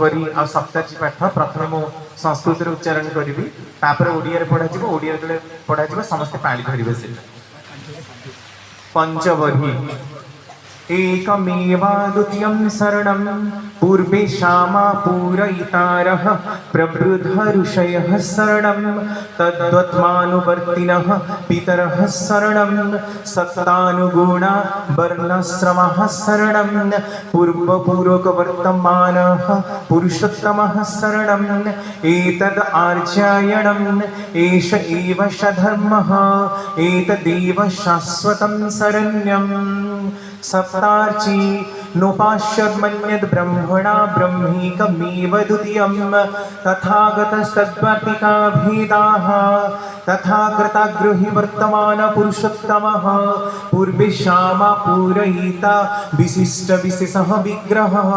बरी आ सप्तर्षि पाठ प्रथम मु संस्कृत उच्चारण करी तापर ओडिया पढ़ा ओडिया पढ़ा समस्ते पाली धरवे से पंचबरी एकमेवाद्वितीयं शरणं पूर्वे क्षामा पूरयितारः प्रवृद्ध ऋषयः शरणं तद्वत्मानुवर्तिनः पितरः शरणं सत्तानुगुणा वर्णाश्रमः शरणं पूर्वपूर्वकवर्तमानः पुरुषोत्तमः शरणं एतद् आर्यायणम् एष एव स धर्मः एतदेव शाश्वतं शरण्यम् सप्तार्ची नोपाश्यमन्यद् ब्रह्मणा ब्रह्मीकमेव द्वितीयं तथागतस्तद्वर्तिका भेदाः तथा कृताग्रही वर्तमान पुरुषोत्तमः पूर्वे क्षामा पूरयिता विशिष्ट विशेषः विग्रहः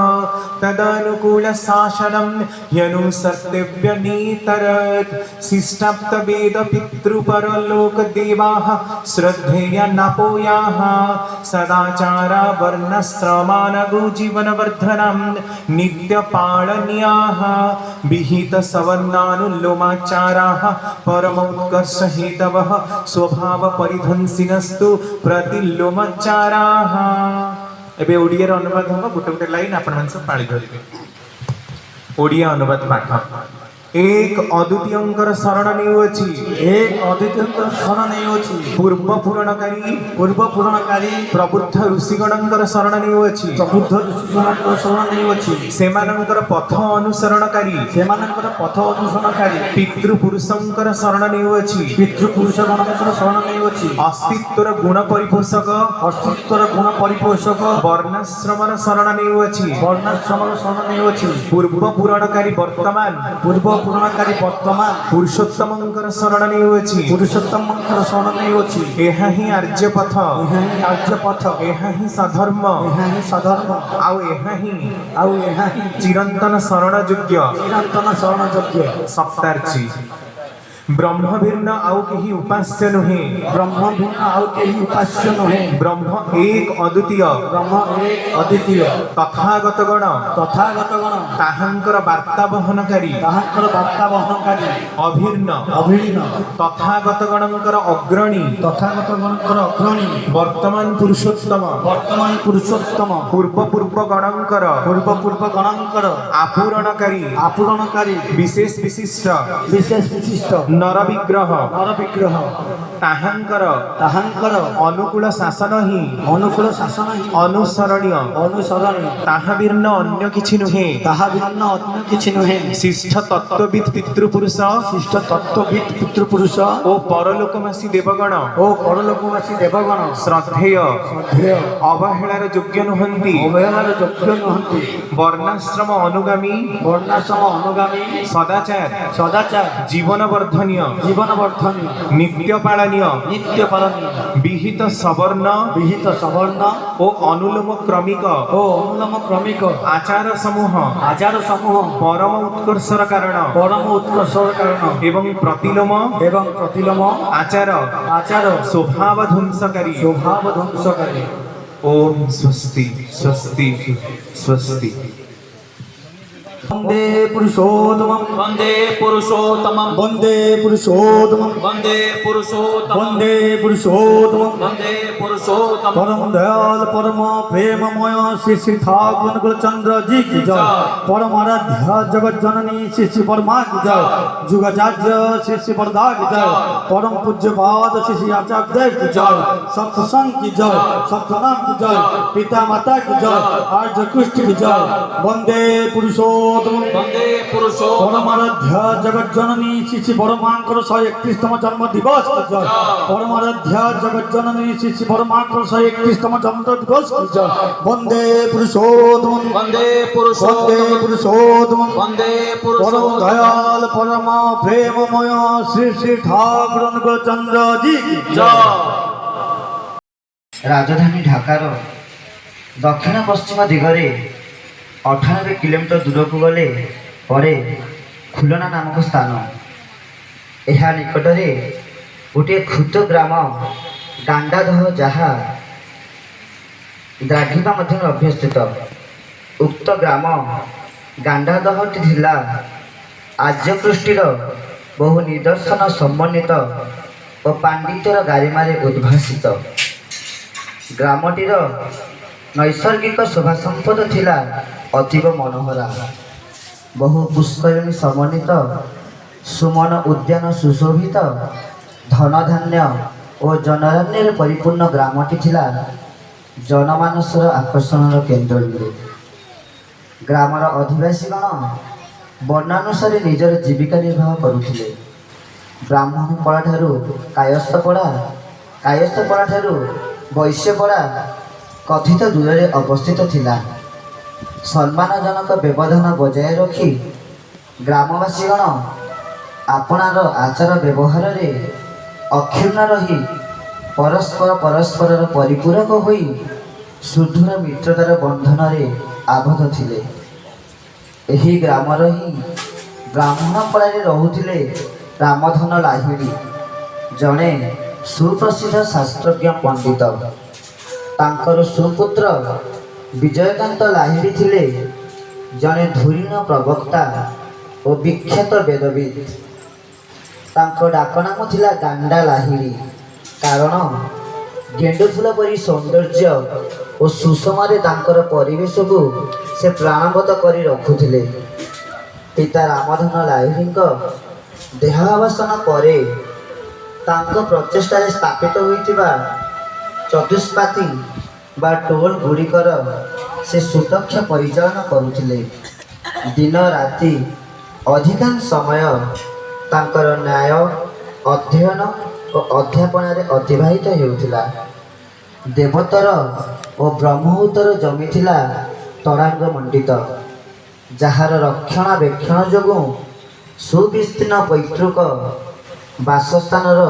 तदनुकूल शासनं ह्यनुसर्तव्यनेतरत् शिष्टाप्तवेद पितृपरलोकदेवाः श्रद्धेया नापोयाः सदाचारा वर्णश्रमानगो जीवनवर्धनं नित्यपालनीयाः विहितसवर्णानुलोमाचाराः परमोत्कर्षहेतवः स्वभावपरिध्वंसिनस्तु प्रतिलोमाचाराः। एबे ओडिया अनुवाद हम गोटे गोटे लाइन आपण मन सब पाळी धरिबे। ओडिया अनुवाद पाठ एक अद्वितीयंकर शरण नेउछि एक अद्वितीयंकर शरण नेउछि पूर्व पूरणकारी प्रबुद्ध ऋषिगणंकर शरण नेउछि प्रबुद्ध ऋषिगणंकर शरण नेउछि सेमानंकर पथ अनुसरणकारी पितृपुरुषंकर शरण नेउछि पितृपुरुषगणंकर शरण नेउछि अस्तित्वर गुण परिपोषक वर्णाश्रमर शरण नेउछि पूर्व पूरणकारी वर्तमान पुरुषोत्तमंकर शरण नेउछि शरण नेउछि एहा ही आर्यपथ एहा ही सधर्म आउ एहा ही चिरंतन शरण योग्य सप्तार्ची ब्रह्म भिन्न आउ केही उपास्य नुहे ब्रह्म एक अद्वितीय तथागत गण ताहांकर वार्ता बहनकारी अभिन्न तथागत गणंकर अग्रणी वर्तमान पुरुषोत्तम पूर्व गणंकर आपूरणकारी विशेष विशिष्ट नर विग्रह ताहांकर अनुकूल शासन ही अनुसरणीय ताहा भिन्न अन्य किछि नुहे शिष्ट तत्त्वविद पितृपुरुष ओ परलोकवासी देवगण श्रद्धेय अवहेलार योग्य नुहंती वर्णाश्रम अनुगामी सदाचार जीवन वर्धनीय नित्य पालनीय विहित सवर्ण ओ अनुलोम क्रमिक आचार समूह परम उत्कर्षर कारण एवं प्रतिलोम आचार स्वभाव ध्वंसकारी ओम स्वस्ति स्वस्ति स्वस्ति। वंदे पुरुषोत्तमं वंदे पुरुषोत्तमं वंदे पुरुषोत्तमं वंदे पुरुषोत्तमं वंदे पुरुषोत्तमं वंदे पुरुषोत्तमं परम दयाल परम प्रेममय श्री श्री ठाकुर कुलचंद्र जी की जय। परम आराध्य जगत जननी श्री श्री वर्मा की जय। जुगाचार्य श्री श्री वरदा की जय। परम पूज्यपाद श्री श्री आचार्य देव की जय। सत्संग की जय। सत्यनाम की जय। पिता माता की जय। आर्य कुष्ठ की जय। वंदे पुरुषोत्तमं वंदे पुरुषोत्तमं परमाराध्य जगत जननी श्री श्री बड़मांकर 131तम जन्म दिवस की जय। परमाराध्य जगत जननी श्री श्री बड़मांकर 131तम जन्म दिवस की जय। वंदे पुरुषोत्तमं वंदे वंदे पुरुषोत्तमं पुरुषोत्तमं वंदे परम पुरुषोत्तमं दयाल परम प्रेममय श्री श्री ठाकुर कुलचंद्र जी की जय। राजधानी ढाकार दक्षिण पश्चिम दिगरे 98 किलोमीटर दूर को गले पड़े खुलना नामक स्थान। यह निकटरे गोटे क्षुद्र ग्राम दांडादह जहाँ द्राघिमा मध्य अभ्यस्थित। उक्त ग्राम ଗାଣ୍ଡାଦହଟି ଥିଲା ଆର୍ଯ୍ୟକୃଷ୍ଟିର ବହୁ ନିଦର୍ଶନ ସମନ୍ୱିତ ଓ ପାଣ୍ଡିତ୍ୟର ଗାରିମାରେ ଉଦ୍ଭାସିତ। ଗ୍ରାମଟିର ନୈସର୍ଗିକ ଶୋଭା ସମ୍ପଦ ଥିଲା ଅତୀବ ମନୋହରା। ବହୁ ପୁଷ୍କରିଣୀ ସମନ୍ୱିତ, ସୁମନ ଉଦ୍ୟାନ ସୁଶୋଭିତ, ଧନଧାନ୍ୟ ଓ ଜନରାନ୍ୟରେ ପରିପୂର୍ଣ୍ଣ ଗ୍ରାମଟି ଥିଲା ଜନମାନସର ଆକର୍ଷଣର କେନ୍ଦ୍ରବିନ୍ଦୁ। ଗ୍ରାମର ଅଧିବାସୀଗଣ ବର୍ଣ୍ଣାନୁସାରେ ନିଜର ଜୀବିକା ନିର୍ବାହ କରୁଥିଲେ। ବ୍ରାହ୍ମଣ ପଡ଼ା ଠାରୁ କାୟସ୍ଥ ପଡ଼ା, କାୟସ୍ଥ ପଡ଼ା ଠାରୁ ବୈଶ୍ୟ ପଡ଼ା କଥିତ ଦୂରରେ ଅବସ୍ଥିତ ଥିଲା। ସମ୍ମାନଜନକ ବ୍ୟବଧାନ ବଜାୟ ରଖି ଗ୍ରାମବାସୀଗଣ ଆପଣାର ଆଚାର ବ୍ୟବହାରରେ ଅକ୍ଷୁର୍ଣ୍ଣ ରହି ପରସ୍ପରର ପରିପୂରକ ହୋଇ ସୁଦୃଢ଼ ମିତ୍ରତାର ବନ୍ଧନରେ ଆବଦ୍ଧ ଥିଲେ। ଏହି ଗ୍ରାମର ହିଁ ବ୍ରାହ୍ମଣପଡ଼ାରେ ରହୁଥିଲେ ରାମଧନ ଲାହିଡ଼ି, ଜଣେ ସୁପ୍ରସିଦ୍ଧ ଶାସ୍ତ୍ରଜ୍ଞ ପଣ୍ଡିତ। ତାଙ୍କର ସୁପୁତ୍ର ବିଜୟକାନ୍ତ ଲାହିଡ଼ି ଥିଲେ ଜଣେ ଧୁରୀଣ ପ୍ରବକ୍ତା ଓ ବିଖ୍ୟାତ ବେଦବିତ୍। ତାଙ୍କ ଡାକନାମ ଥିଲା ଗାଣ୍ଡା ଲାହିଡ଼ି, କାରଣ ଗେଣ୍ଡୁଫୁଲ ପରି ସୌନ୍ଦର୍ଯ୍ୟ ଓ ସୁଷମାରେ ତାଙ୍କର ପରିବେଶକୁ ସେ ପ୍ରାଣବନ୍ତ କରି ରଖୁଥିଲେ। ପିତା ରାମଧନ ଲାହିଡ଼ିଙ୍କ ଦେହାବସାନ ପରେ ତାଙ୍କ ପ୍ରଚେଷ୍ଟାରେ ସ୍ଥାପିତ ହୋଇଥିବା ଚତୁଷ୍ପାତି ବା ଟୋଲ ଗୁଡ଼ିକର ସେ ସୁଦକ୍ଷ ପରିଚାଳନା କରୁଥିଲେ। ଦିନ ରାତି ଅଧିକାଂଶ ସମୟ ତାଙ୍କର ନ୍ୟାୟ, ଅଧ୍ୟୟନ ଓ ଅଧ୍ୟାପନାରେ ଅତିବାହିତ ହେଉଥିଲା। ଦେବୋତ୍ତର ଓ ବ୍ରହ୍ମଉତ୍ତର ଜମି ଥିଲା ତଡ଼ାଙ୍ଗ ମଣ୍ଡିତ, ଯାହାର ରକ୍ଷଣାବେକ୍ଷଣ ଯୋଗୁଁ ସୁବିସ୍ତୀର୍ଣ୍ଣ ପୈତୃକ ବାସସ୍ଥାନର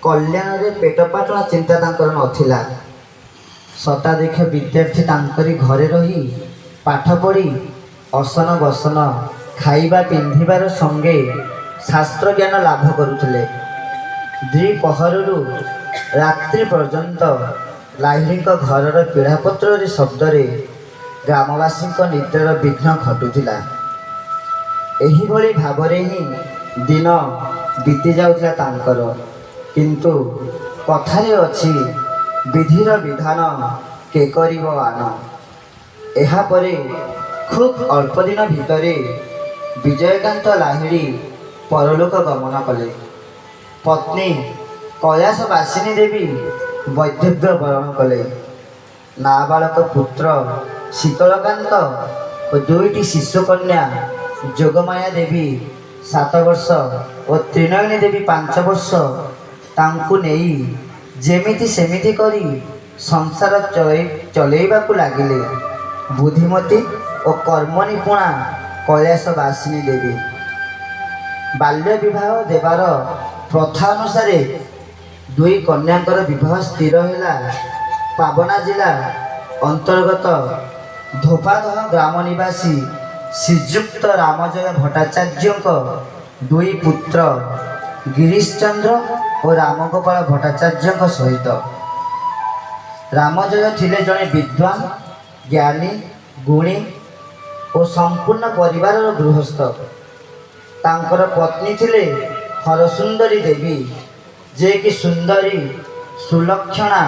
କଲ୍ୟାଣରେ ପେଟପାଟଣା ଚିନ୍ତା ତାଙ୍କର ନଥିଲା। ଶତାଧିକ ବିଦ୍ୟାର୍ଥୀ ତାଙ୍କରି ଘରେ ରହି ପାଠ ପଢ଼ି ଅସନ ବସନ, ଖାଇବା ପିନ୍ଧିବାର ସଙ୍ଗେ ଶାସ୍ତ୍ରଜ୍ଞାନ ଲାଭ କରୁଥିଲେ। ଦ୍ୱିପହରରୁ ରାତ୍ରି ପର୍ଯ୍ୟନ୍ତ ଲାହିଡ଼ିଙ୍କ ଘରର ପିଢ଼ାପତ୍ରରେ ଶବ୍ଦରେ ଗ୍ରାମବାସୀଙ୍କ ନିଦ୍ରାର ବିଘ୍ନ ଘଟୁଥିଲା। ଏହିଭଳି ଭାବରେ ହିଁ ଦିନ ବିତି ଯାଉଥିଲା ତାଙ୍କର। କିନ୍ତୁ କଥାରେ ଅଛି, ବିଧିର ବିଧାନ କେ କରିବ ଆନ। ଏହାପରେ ଖୁବ୍ ଅଳ୍ପ ଦିନ ଭିତରେ ବିଜୟକାନ୍ତ ଲାହିଡ଼ି ପରଲୋକ ଗମନ କଲେ। ପତ୍ନୀ କୈଳାସବାସିନୀ ଦେବୀ ବୈଧବ୍ୟ ବରଣ କଲେ। ନାବାଳକ ପୁତ୍ର ଶୀତଳକାନ୍ତ ଓ ଦୁଇଟି ଶିଶୁକନ୍ୟା ଯୋଗମାୟା ଦେବୀ 7 ବର୍ଷ ଓ ତ୍ରିନୟନୀ ଦେବୀ 5 ବର୍ଷ ତାଙ୍କୁ ନେଇ ଯେମିତି ସେମିତି କରି ସଂସାର ଚଲେଇବାକୁ ଲାଗିଲେ। ବୁଦ୍ଧିମତୀ ଓ କର୍ମନିପୁଣା କୈଳାସବାସିନୀ ଦେବୀ। ବାଲ୍ୟ ବିବାହ ଦେବାର ପ୍ରଥା ଅନୁସାରେ ଦୁଇ କନ୍ୟାଙ୍କର ବିବାହ ସ୍ଥିର ହେଲା ପାବନା ଜିଲ୍ଲା ଅନ୍ତର୍ଗତ ଧୋପାଦହ ଗ୍ରାମ ନିବାସୀ ଶ୍ରୀଯୁକ୍ତ ରାମଜୟ ଭଟ୍ଟାଚାର୍ଯ୍ୟଙ୍କ ଦୁଇ ପୁତ୍ର ଗିରିଶଚନ୍ଦ୍ର ଓ ରାମଗୋପାଳ ଭଟ୍ଟାଚାର୍ଯ୍ୟଙ୍କ ସହିତ। ରାମଜୟ ଥିଲେ ଜଣେ ବିଦ୍ୱାନ, ଜ୍ଞାନୀ, ଗୁଣୀ ଓ ସମ୍ପୂର୍ଣ୍ଣ ପରିବାରର ଗୃହସ୍ଥ। ତାଙ୍କର ପତ୍ନୀ ଥିଲେ ହରସୁନ୍ଦରୀ ଦେବୀ, ଯିଏକି ସୁନ୍ଦରୀ, ସୁଲକ୍ଷଣା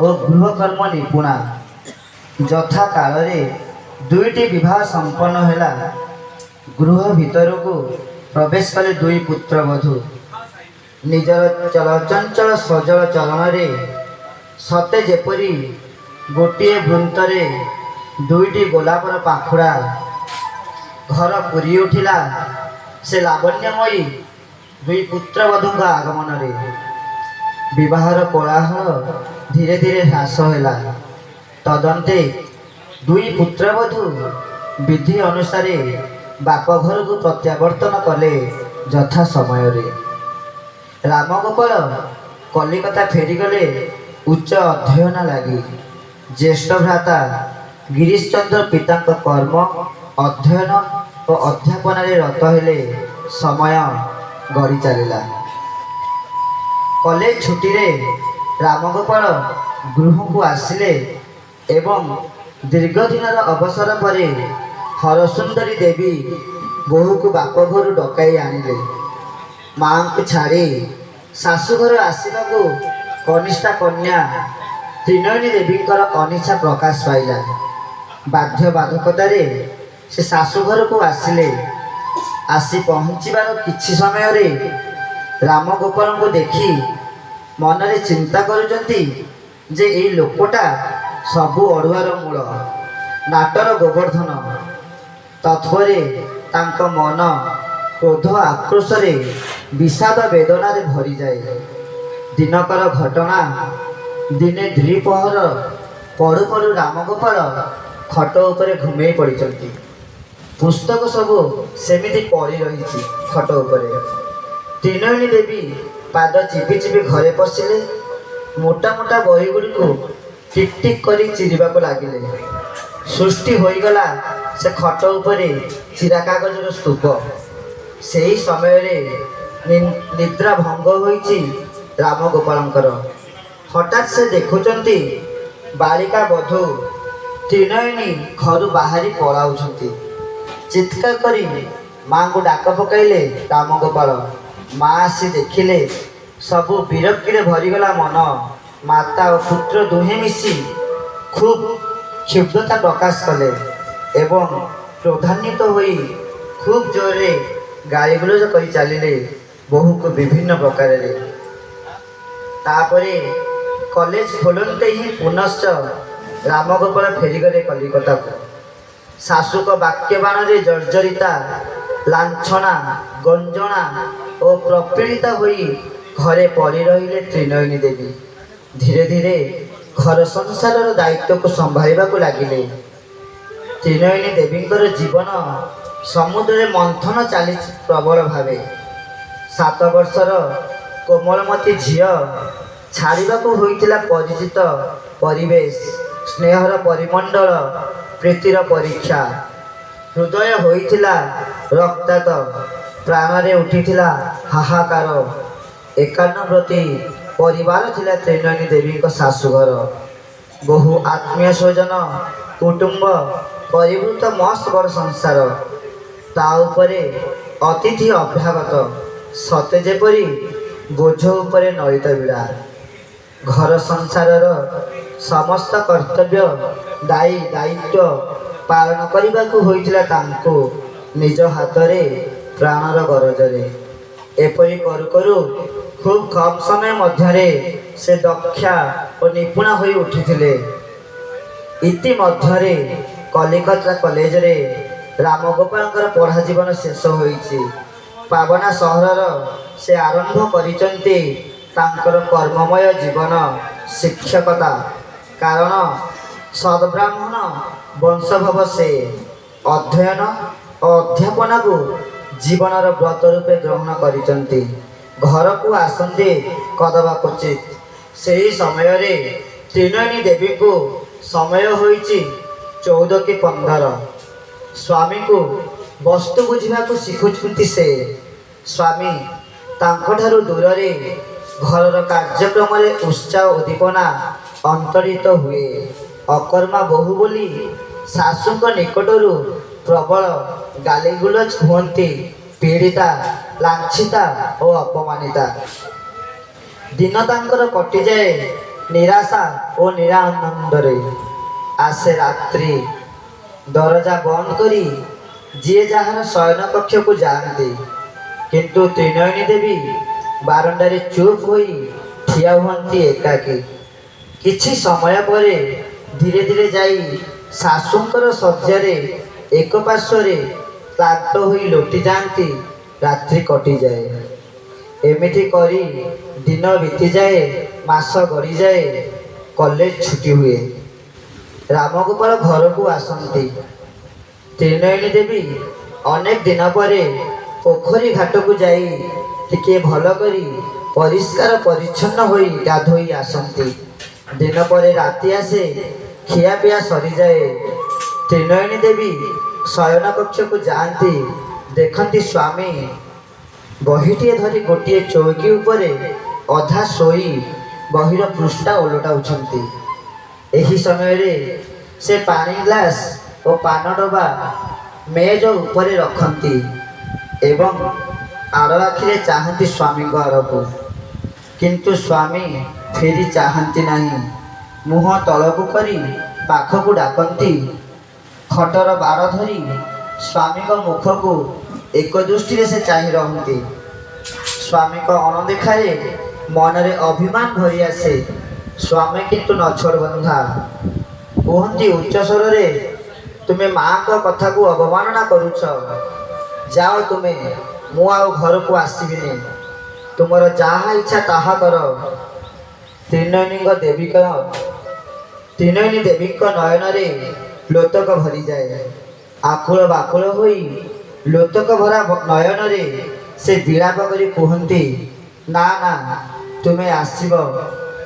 ଓ ଗୃହକର୍ମ ନିପୁଣା। ଯଥା କାଳରେ ଦୁଇଟି ବିବାହ ସମ୍ପନ୍ନ ହେଲା। ଗୃହ ଭିତରକୁ ପ୍ରବେଶ କଲେ ଦୁଇ ପୁତ୍ରବଧୂ। ନିଜର ଚଳଚଞ୍ଚଳ ସଜଳ ଚଳନରେ ସତେ ଯେପରି ଗୋଟିଏ ବୃନ୍ତରେ ଦୁଇଟି ଗୋଲାପର ପାଖୁଡ଼ା। ଘର ପୁରି ଉଠିଲା ସେ ଲାବଣ୍ୟମୟୀ ଦୁଇ ପୁତ୍ରବଧୂଙ୍କ ଆଗମନରେ। ବିବାହର କୋଳାହଳ ଧୀରେ ଧୀରେ ହ୍ରାସ ହେଲା। ତଦନ୍ତେ ଦୁଇ ପୁତ୍ରବଧୂ ବିଧି ଅନୁସାରେ ବାପଘରକୁ ପ୍ରତ୍ୟାବର୍ତ୍ତନ କଲେ ଯଥା ସମୟରେ। ରାମଗୋପାଳ କଲିକତା ଫେରିଗଲେ ଉଚ୍ଚ ଅଧ୍ୟୟନ ଲାଗି। ଜ୍ୟେଷ୍ଠ ଭ୍ରାତା ଗିରିଶଚନ୍ଦ୍ର ପିତାଙ୍କ କର୍ମ, ଅଧ୍ୟୟନ ଓ ଅଧ୍ୟାପନାରେ ରତ ହେଲେ। ସମୟ ଗଡ଼ି ଚାଲିଲା। କଲେଜ ଛୁଟିରେ ରାମଗୋପାଳ ଗୃହକୁ ଆସିଲେ ଏବଂ ଦୀର୍ଘ ଦିନର ଅବସର ପରେ ହରସୁନ୍ଦରୀ ଦେବୀ ବୋହୂକୁ ବାପ ଘରୁ ଡକାଇ ଆଣିଲେ। ମାଆଙ୍କୁ ଛାଡ଼ି ଶାଶୁଘର ଆସିବାକୁ କନିଷ୍ଠା କନ୍ୟା ତ୍ରିନୟନୀ ଦେବୀଙ୍କର ଅନିଚ୍ଛା ପ୍ରକାଶ ପାଇଲା। ବାଧ୍ୟବାଧକତାରେ ସେ ଶାଶୁଘରକୁ ଆସିଲେ। ଆସି ପହଞ୍ଚିବାର କିଛି ସମୟରେ ରାମଗୋପାଳଙ୍କୁ ଦେଖି ମନରେ ଚିନ୍ତା କରୁଛନ୍ତି ଯେ ଏଇ ଲୋକଟା ସବୁ ଅଡ଼ୁଆର ମୂଳ, ନାଟର ଗୋବର୍ଦ୍ଧନ। ତତ୍ପରେ ତାଙ୍କ ମନ କ୍ରୋଧ ଆକ୍ରୋଶରେ ବିଷାଦ ବେଦନାରେ ଭରିଯାଏ। ଦିନକର ଘଟଣା, ଦିନେ ଦ୍ୱିପହର ପଡ଼ୁ ପଡ଼ୁ ରାମଗୋପାଳ ଖଟ ଉପରେ ଘୁମେଇ ପଡ଼ିଛନ୍ତି। ପୁସ୍ତକ ସବୁ ସେମିତି ପଡ଼ି ରହିଛି ଖଟ ଉପରେ। ତ୍ରିନୟନୀ ଦେବୀ ପାଦ ଚିପି ଚିପି ଘରେ ପଶିଲେ। ମୋଟା ମୋଟା ବହିଗୁଡ଼ିକୁ ଟିକ୍ ଟିକ୍ କରି ଚିରିବାକୁ ଲାଗିଲେ। ସୃଷ୍ଟି ହୋଇଗଲା ସେ ଖଟ ଉପରେ ଚିରା କାଗଜର ସ୍ତୂପ। ସେହି ସମୟରେ ନିଦ୍ରା ଭଙ୍ଗ ହୋଇଛି ରାମଗୋପାଳଙ୍କର। ହଠାତ୍ ସେ ଦେଖୁଛନ୍ତି ବାଳିକା ବଧୂ ତ୍ରିନୟନୀ ଘରୁ ବାହାରି ପଳାଉଛନ୍ତି। ଚିତ୍କାର କରି ମାଆଙ୍କୁ ଡାକ ପକାଇଲେ ରାମଗୋପାଳ। ମା ଆସି ଦେଖିଲେ ସବୁ ବିରକ୍ତିରେ ଭରିଗଲା ମନ। ମାତା ଓ ପୁତ୍ର ଦୁହେଁ ମିଶି ଖୁବ୍ କ୍ଷୁବ୍ଧତା ପ୍ରକାଶ କଲେ ଏବଂ କ୍ରୋଧାନ୍ୱିତ ହୋଇ ଖୁବ୍ ଜୋରରେ ଗାଳିଗୁଲଜ କରି ଚାଲିଲେ ବୋହୂକୁ ବିଭିନ୍ନ ପ୍ରକାରରେ। ତାପରେ କଲେଜ ଖୋଲନ୍ତେ ହିଁ ପୁନଶ୍ଚ ରାମଗୋପାଳ ଫେରିଗଲେ କଲିକତାକୁ। ଶାଶୁଙ୍କ ବାକ୍ୟବାଣରେ ଜର୍ଜରିତା, ଲାଞ୍ଛନା, ଗଞ୍ଜଣା ଓ ପ୍ରପୀଡ଼ିତା ହୋଇ ଘରେ ପଡ଼ି ରହିଲେ ତ୍ରିନୟନୀ ଦେବୀ। ଧୀରେ ଧୀରେ ଘର ସଂସାରର ଦାୟିତ୍ୱକୁ ସମ୍ଭାଳିବାକୁ ଲାଗିଲେ। ତ୍ରିନୟନୀ ଦେବୀଙ୍କର ଜୀବନ ସମୁଦ୍ରରେ ମନ୍ଥନ ଚାଲିଛି ପ୍ରବଳ ଭାବେ। 7 ବର୍ଷର କୋମଳମତୀ ଝିଅ ଛାଡ଼ିବାକୁ ହୋଇଥିଲା ପରିଚିତ ପରିବେଶ, ସ୍ନେହର ପରିମଣ୍ଡଳ, ପ୍ରୀତିର ପରୀକ୍ଷା। ହୃଦୟ ହୋଇଥିଲା ରକ୍ତାକ୍ତ, ପ୍ରାଣରେ ଉଠିଥିଲା ହାହାକାର। ଏକାନ୍ନବର୍ତ୍ତୀ ପରିବାର ଥିଲା ତ୍ରିନୟନୀ ଦେବୀଙ୍କ ଶାଶୁଘର। ବହୁ ଆତ୍ମୀୟ ସ୍ୱଜନ, କୁଟୁମ୍ବ ପରିବୃତ ମସ୍ତ ବଡ଼ ସଂସାର। ତା ଉପରେ ଅତିଥି ଅଭ୍ୟାଗତ, ସତେ ଯେପରି ବୋଝ ଉପରେ ନଳିତ ବିଡ଼ା। ଘର ସଂସାରର ସମସ୍ତ କର୍ତ୍ତବ୍ୟ ଦାୟିତ୍ୱ ପାଳନ କରିବାକୁ ହୋଇଥିଲା ତାଙ୍କୁ ନିଜ ହାତରେ, ପ୍ରାଣର ଗରଜରେ। ଏପରି କରୁ କରୁ ଖୁବ୍ କମ୍ ସମୟ ମଧ୍ୟରେ ସେ ଦକ୍ଷା ଓ ନିପୁଣା ହୋଇ ଉଠିଥିଲେ। ଇତିମଧ୍ୟରେ କଲିକତା କଲେଜରେ ରାମଗୋପାଳଙ୍କର ପଢ଼ା ଜୀବନ ଶେଷ ହୋଇଛି। ପାବନା ସହରର ସେ ଆରମ୍ଭ କରିଛନ୍ତି ତାଙ୍କର କର୍ମମୟ ଜୀବନ। ଶିକ୍ଷକତା, କାରଣ ସଦ୍ବ୍ରାହ୍ମଣ ବଂଶୋଦ୍ଭବ ସେ। ଅଧ୍ୟୟନ ଓ ଅଧ୍ୟାପନାକୁ ଜୀବନର ବ୍ରତ ରୂପେ ଗ୍ରହଣ କରିଛନ୍ତି। ଘରକୁ ଆସନ୍ତି କଦବା କ୍ୱଚିତ୍। ସେହି ସମୟରେ ତ୍ରିନୟନୀ ଦେବୀଙ୍କୁ ସମୟ ହୋଇଛି 14 କି 15। ସ୍ୱାମୀଙ୍କୁ ବସ୍ତୁ ବୁଝିବାକୁ ଶିଖୁଛନ୍ତି ସେ। ସ୍ୱାମୀ ତାଙ୍କଠାରୁ ଦୂରରେ ଘରର କାର୍ଯ୍ୟକ୍ରମରେ ଉତ୍ସାହ ଉଦ୍ଦୀପନା ଅନ୍ତରିତ ହୁଏ। ଅକର୍ମା ବୋହୂ ବୋଲି ଶାଶୁଙ୍କ ନିକଟରୁ ପ୍ରବଳ ଗାଳିଗୁଲଜ ହୁଅନ୍ତି, ପୀଡ଼ିତା, ଲାଞ୍ଛିତା ଓ ଅପମାନିତା। ଦିନ ତାଙ୍କର କଟିଯାଏ ନିରାଶା ଓ ନିରାନନ୍ଦରେ। ଆସେ ରାତ୍ରି, ଦରଜା ବନ୍ଦ କରି ଯିଏ ଯାହାର ଶୟନ କକ୍ଷକୁ ଯାଆନ୍ତି। କିନ୍ତୁ ତ୍ରିନୟନୀ ଦେବୀ ବାରଣ୍ଡାରେ ଚୁପ୍ ହୋଇ ଠିଆ ହୁଅନ୍ତି ଏକାକୀ। କିଛି ସମୟ ପରେ ଧୀରେ ଧୀରେ ଯାଇ ଶାଶୁଙ୍କର ଶଯ୍ୟାରେ ଏକ ପାର୍ଶ୍ୱରେ କ୍ଳାନ୍ତ ହୋଇ ଲୋଟି ଯାଆନ୍ତି। ରାତ୍ରି କଟିଯାଏ। ଏମିତି କରି ଦିନ ବିତିଯାଏ, ମାସ ଗଡ଼ିଯାଏ। କଲେଜ ଛୁଟି ହୁଏ। ରାମଗୋପାଳ ଘରକୁ ଆସନ୍ତି। ତ୍ରିନୟନୀ ଦେବୀ ଅନେକ ଦିନ ପରେ ପୋଖରୀ ଘାଟକୁ ଯାଇ ଟିକିଏ ଭଲ କରି ପରିଷ୍କାର ପରିଚ୍ଛନ୍ନ ହୋଇ ଗାଧୋଇ ଆସନ୍ତି। ଦିନ ପରେ ରାତି ଆସେ, ଖିଆପିଆ ସରିଯାଏ। ତ୍ରିନୟନୀ ଦେବୀ ଶୟନ କକ୍ଷକୁ ଯାଆନ୍ତି। ଦେଖନ୍ତି ସ୍ୱାମୀ ବହିଟିଏ ଧରି ଗୋଟିଏ ଚୌକି ଉପରେ ଅଧା ଶୋଇ ବହିର ପୃଷ୍ଠା ଓଲଟାଉଛନ୍ତି। ଏହି ସମୟରେ ସେ ପାଣି ଗ୍ଲାସ ଓ ପାନ ଡବା ମେଜ ଉପରେ ରଖନ୍ତି ଏବଂ ଆର ଆଖିରେ ଚାହାନ୍ତି ସ୍ୱାମୀଙ୍କ ଆଡ଼କୁ, କିନ୍ତୁ ସ୍ୱାମୀ ଫେରି ଚାହାନ୍ତି ନାହିଁ। ମୁହଁ ତଳକୁ କରି ପାଖକୁ ଡାକନ୍ତି। ଖଟର ବାଡ଼ ଧରି ସ୍ୱାମୀଙ୍କ ମୁଖକୁ ଏକ ଦୃଷ୍ଟିରେ ସେ ଚାହିଁ ରହନ୍ତି। ସ୍ୱାମୀଙ୍କ ଅଣଦେଖାରେ ମନରେ ଅଭିମାନ ଭରି ଆସେ। ସ୍ୱାମୀ କିନ୍ତୁ ନଛୋଡ଼ ବନ୍ଧା। କୁହନ୍ତି ଉଚ୍ଚ ସ୍ୱରରେ, ତୁମେ ମାଆଙ୍କ କଥାକୁ ଅବମାନନା କରୁଛ। ଯାଅ ତୁମେ, ମୁଁ ଆଉ ଘରକୁ ଆସିବିନି। ତୁମର ଯାହା ଇଚ୍ଛା ତାହା କର। ତ୍ରିନୟନୀ ଦେବୀଙ୍କ ନୟନରେ ଲୋତକ ଭରିଯାଏ। ଆକୁଳ ବାକୁଳ ହୋଇ ଲୋତକ ଭରା ନୟନରେ ସେ ବିଳାପ କରି କୁହନ୍ତି, ନା ନା, ତୁମେ ଆସିବ।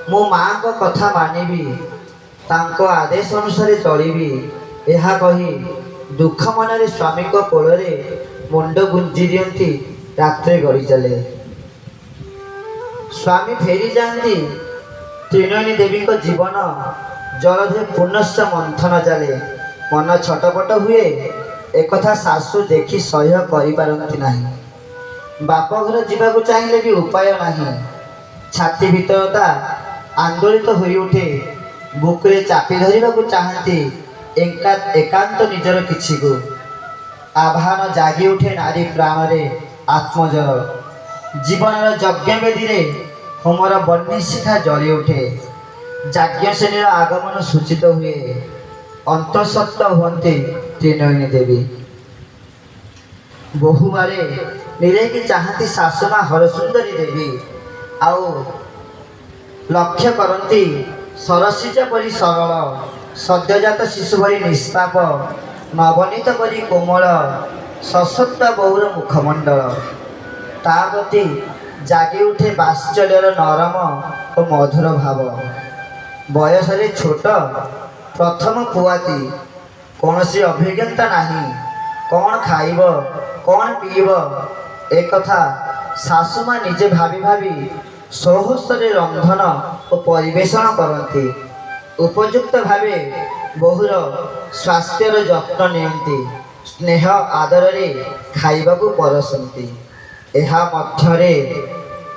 ମୁଁ ମାଆଙ୍କ କଥା ମାନିବି, ତାଙ୍କ ଆଦେଶ ଅନୁସାରେ ଚଳିବି। ଏହା କହି ଦୁଃଖ ମନରେ ସ୍ୱାମୀଙ୍କ କୋଳରେ ମୁଣ୍ଡ ଗୁଞ୍ଜି ଦିଅନ୍ତି। ରାତ୍ରି ଗଡ଼ି ଚାଲେ। ସ୍ୱାମୀ ଫେରିଯାଆନ୍ତି। ତ୍ରିନୟନୀ ଦେବୀଙ୍କ ଜୀବନ ଜଳଧେ ପୁନଶ୍ଚ ମନ୍ଥନ ଚାଲେ। ମନ ଛଟପଟ ହୁଏ। ଏକଥା ଶାଶୁ ଦେଖି ସହ୍ୟ କରିପାରନ୍ତି ନାହିଁ। ବାପଘର ଯିବାକୁ ଚାହିଁଲେ ବି ଉପାୟ ନାହିଁ। ଛାତି ଭିତରତା ଆନ୍ଦୋଳିତ ହୋଇ ଉଠେ। ବୁକୁରେ ଚାପି ଧରିବାକୁ ଚାହାନ୍ତି ଏକାନ୍ତ ନିଜର କିଛିକୁ। ଆହ୍ୱାନ ଜାଗି ଉଠେ ନାରୀ ପ୍ରାଣରେ ଆତ୍ମଜର। ଜୀବନର ଯଜ୍ଞ ବେଦୀରେ ହୋମର ବହ୍ନି ଶିଖା ଜଳି ଉଠେ। ଯାଜ୍ଞସେନୀର ଆଗମନ ସୂଚିତ ହୁଏ। ଅନ୍ତଃସତ୍ତ୍ୱ ହୁଅନ୍ତି ତ୍ରିନୟନୀ ଦେବୀ। ବହୁବାରେ ନିରେଇକି ଚାହାନ୍ତି ଶାଶୁମା ହରସୁନ୍ଦରୀ ଦେବୀ। ଆଉ ଲକ୍ଷ୍ୟ କରନ୍ତି ସରସିଜ ପରି ସରଳ, ସଦ୍ୟଜାତ ଶିଶୁ ଭଳି ନିଷ୍ପାପ, ନବନୀତ ପରି କୋମଳ, ସଶକ୍ତ ବୋହୁର ମୁଖମଣ୍ଡଳ। ତା ପ୍ରତି ଜାଗି ଉଠେ ବାତ୍ସଲ୍ୟର ନରମ ଓ ମଧୁର ଭାବ। ବୟସରେ ଛୋଟ, ପ୍ରଥମ ପୁଆତି, କୌଣସି ଅଭିଜ୍ଞତା ନାହିଁ। କ'ଣ ଖାଇବ, କ'ଣ ପିଇବ, ଏକଥା ଶାଶୁମା ନିଜେ ଭାବି ଭାବି ସହସ୍ରରେ ରନ୍ଧନ ଓ ପରିବେଷଣ କରନ୍ତି। ଉପଯୁକ୍ତ ଭାବେ ବୋହୁର ସ୍ୱାସ୍ଥ୍ୟର ଯତ୍ନ ନିଅନ୍ତି। ସ୍ନେହ ଆଦରରେ ଖାଇବାକୁ ପରସନ୍ତି। ଏହା ମଧ୍ୟରେ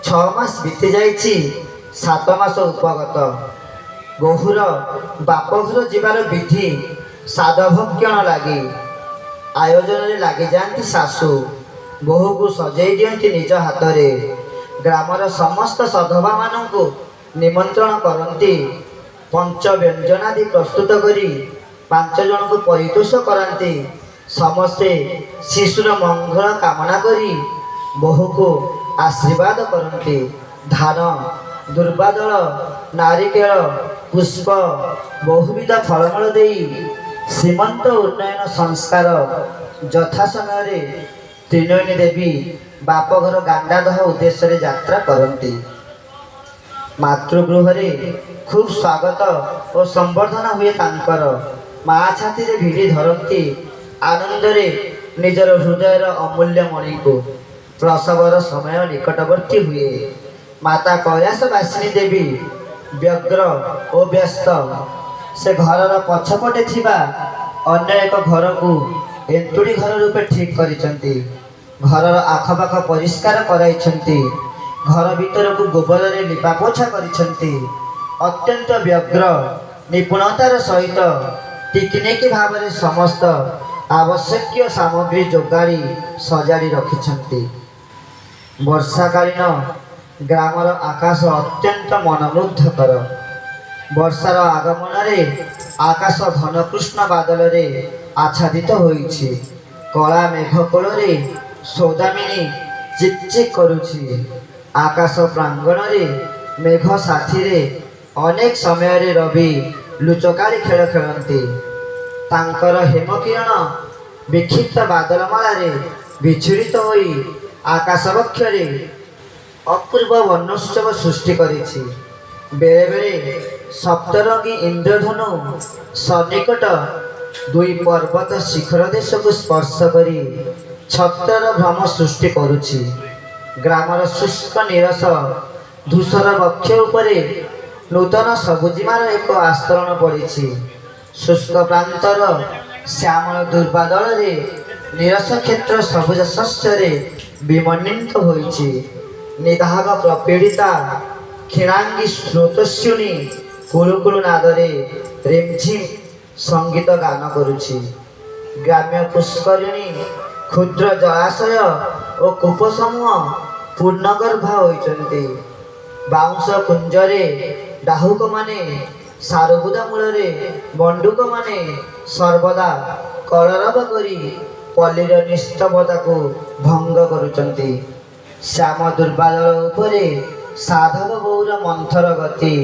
6 ମାସ ବିତି ଯାଇଛି। 7 ମାସ ଉପଗତ। ବୋହୁର ବାପଘର ଯିବାର ବିଧି ସାଧଭକ୍ଷଣ ଲାଗି ଆୟୋଜନରେ ଲାଗିଯାଆନ୍ତି ଶାଶୁ। ବୋହୁକୁ ସଜେଇ ଦିଅନ୍ତି ନିଜ ହାତରେ। ଗ୍ରାମର ସମସ୍ତ ସଧବାମାନଙ୍କୁ ନିମନ୍ତ୍ରଣ କରନ୍ତି। ପଞ୍ଚବ୍ୟଞ୍ଜନାଦି ପ୍ରସ୍ତୁତ କରି 5 ଜଣଙ୍କୁ ପରିତୋଷ କରାନ୍ତି। ସମସ୍ତେ ଶିଶୁର ମଙ୍ଗଳ କାମନା କରି ବୋହୁକୁ ଆଶୀର୍ବାଦ କରନ୍ତି। ଧାନ, ଦୁର୍ବାଦଳ, ନାରିକେଳ, ପୁଷ୍ପ, ବହୁବିଧ ଫଳମୂଳ ଦେଇ ସୀମନ୍ତ ଉନ୍ନୟନ ସଂସ୍କାର ଯଥା ସମୟରେ ତ୍ରିନୟନୀ ଦେବୀ ବାପଘର ଗାଣ୍ଡାଦହ ଉଦ୍ଦେଶ୍ୟରେ ଯାତ୍ରା କରନ୍ତି। ମାତୃଗୃହରେ ଖୁବ୍ ସ୍ୱାଗତ ଓ ସମ୍ବର୍ଦ୍ଧନା ହୁଏ ତାଙ୍କର। ମା ଛାତିରେ ଭିଡ଼ି ଧରନ୍ତି ଆନନ୍ଦରେ ନିଜର ହୃଦୟର ଅମୂଲ୍ୟ ମଣିକୁ। ପ୍ରସବର ସମୟ ନିକଟବର୍ତ୍ତୀ ହୁଏ। ମାତା କୈଳାସବାସିନୀ ଦେବୀ ବ୍ୟଗ୍ର ଓ ବ୍ୟସ୍ତ। ସେ ଘରର ପଛପଟେ ଥିବା ଅନ୍ୟ ଏକ ଘରକୁ ଏନ୍ତୁଡ଼ି ଘର ରୂପେ ଠିକ୍ କରିଛନ୍ତି। ଘରର ଆଖପାଖ ପରିଷ୍କାର କରାଇଛନ୍ତି। ଘର ଭିତରକୁ ଗୋବରରେ ଲିପାପୋଛା କରିଛନ୍ତି। ଅତ୍ୟନ୍ତ ବ୍ୟଗ୍ର ନିପୁଣତାର ସହିତ ଟିକିନିକି ଭାବରେ ସମସ୍ତ ଆବଶ୍ୟକୀୟ ସାମଗ୍ରୀ ଯୋଗାଡ଼ି ସଜାଡ଼ି ରଖିଛନ୍ତି। ବର୍ଷାକାଳୀନ ଗ୍ରାମର ଆକାଶ ଅତ୍ୟନ୍ତ ମନମୁଗ୍ଧକର। ବର୍ଷାର ଆଗମନରେ ଆକାଶ ଘନକୃଷ୍ଣ ବାଦଲରେ ଆଚ୍ଛାଦିତ ହୋଇଛି। କଳା ମେଘ କୋଳରେ ସୌଦାମିନୀ ଚିକ୍ଚିକ୍ କରୁଛି। ଆକାଶ ପ୍ରାଙ୍ଗଣରେ ମେଘ ସାଥିରେ ଅନେକ ସମୟରେ ରବି ଲୁଚକାଳି ଖେଳ ଖେଳନ୍ତି। ତାଙ୍କର ହେମକିରଣ ବିକ୍ଷିପ୍ତ ବାଦଲମାଳାରେ ବିଛୁରିତ ହୋଇ ଆକାଶ ବକ୍ଷରେ ଅପୂର୍ବ ବର୍ଣ୍ଣୋତ୍ସବ ସୃଷ୍ଟି କରିଛି। ବେଳେବେଳେ ସପ୍ତରଙ୍ଗୀ ଇନ୍ଦ୍ରଧନୁ ସନ୍ନିକଟ 2 ପର୍ବତ ଶିଖର ଦେଶକୁ ସ୍ପର୍ଶ କରି ଛତ୍ରର ଭ୍ରମ ସୃଷ୍ଟି କରୁଛି। ଗ୍ରାମର ଶୁଷ୍କ ନିରସ ଧୂସର ବକ୍ଷ ଉପରେ ନୂତନ ସବୁଜିମାର ଏକ ଆସ୍ତରଣ ପଡ଼ିଛି। ଶୁଷ୍କ ପ୍ରାନ୍ତର ଶ୍ୟାମଳ ଦୁର୍ବାଦଳରେ ନିରସ କ୍ଷେତ୍ର ସବୁଜ ଶସ୍ୟରେ ବିମଣ୍ଡିତ ହୋଇଛି। ନିଦାଘ ପ୍ରପୀଡ଼ିତା କ୍ଷୀଣାଙ୍ଗୀ ସ୍ରୋତସ୍ୱିନୀ କୁଳୁକୁଳୁ ନାଦରେ ରିମଝିମ୍ ସଙ୍ଗୀତ ଗାନ କରୁଛି। ଗ୍ରାମ୍ୟ ପୁଷ୍କରିଣୀ କ୍ଷୁଦ୍ର ଜଳାଶୟ ଓ କୂପ ସମୂହ ପୂର୍ଣ୍ଣଗର୍ଭା ହୋଇଛନ୍ତି। ବାଉଁଶ କୁଞ୍ଜରେ ଡାହୁକମାନେ, ସାରୁବୁଦା ମୂଳରେ ବଣ୍ଡୁକମାନେ ସର୍ବଦା କଳରବ କରି ପଲ୍ଲୀର ନିସ୍ତବ୍ଧତାକୁ ଭଙ୍ଗ କରୁଛନ୍ତି। ଶ୍ୟାମ ଦୁର୍ବାଦଳ ଉପରେ ସାଧବ ବୋଉର ମନ୍ଥର ଗତି